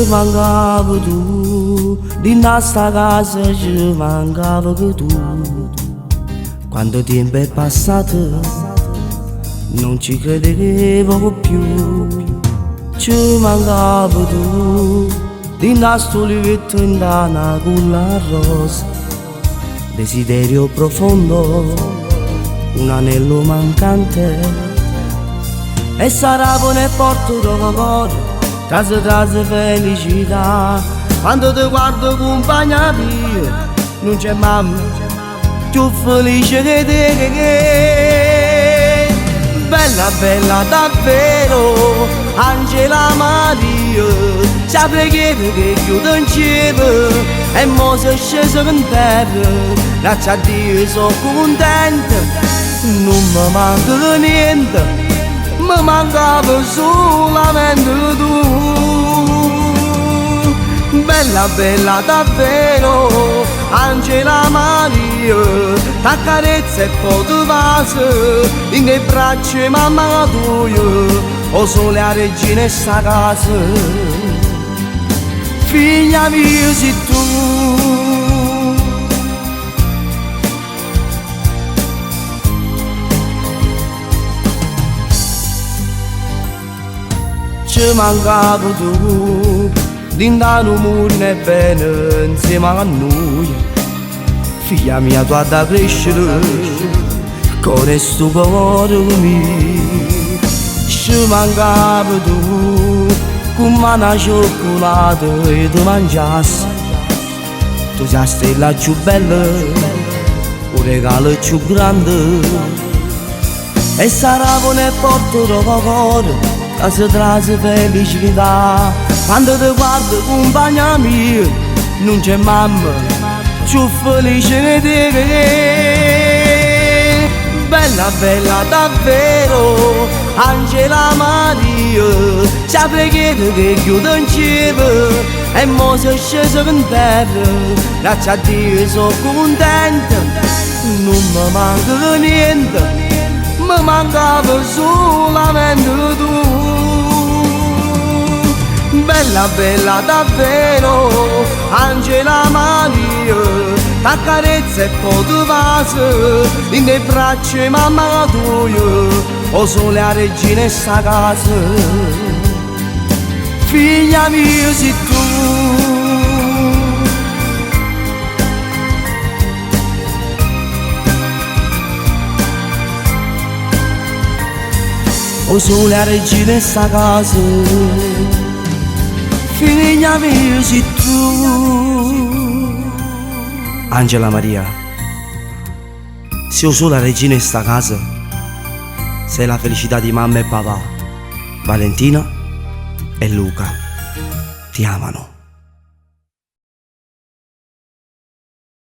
mancava tu, di sta casa ci mancava che tu. Quando tempo è passato non ci credevo più. Ci mancava tu, di sto letto in dana con la rosa. Desiderio profondo, un anello mancante. E sarà nel porto del cuore, trase felicità. Quando ti guardo compagna mia, non c'è mamma più felice che te. Bella, bella davvero, Angela Maria, sa preghiera che chiude in cielo e mo si è sceso in terra. Grazie a Dio sono contenta, non mi manca niente, mi mancava solamente tu. Bella, bella davvero, Angela Maria, t'accarezza e poi ti passa in che braccia mamma tua, o sole a regina e sta casa. Figlia mia sei tu. Ci mancava tu, dint'anno mondo è bene insieme a noi. Figlia mia tu hai da crescere con questo cuore mio. Ci mancava tu, come una cioccolata e ti mangiassi. Tu sei la stella più bella, un regalo più grande. E sarà nel porto del cuore che si trase felicità. Quando ti guardo compagna mia, non c'è mamma più felice che te. Bella, bella davvero, Angela Maria, sa preghiera che chiude in cielo e mo si è sceso in terra. Grazie a Dio sono contenta, non mi manca niente, mi mancava solamente tu. Bella, bella davvero, Angela Maria, t'accarezza e poi ti passa in che braccia mamma tua, o sole a regina e sta casa. Figlia mia sei tu. O sole a regina e sta casa. Figlia mia sei tu. Angela Maria, se io sono la regina in sta casa, sei la felicità di mamma e papà. Valentina e Luca ti amano.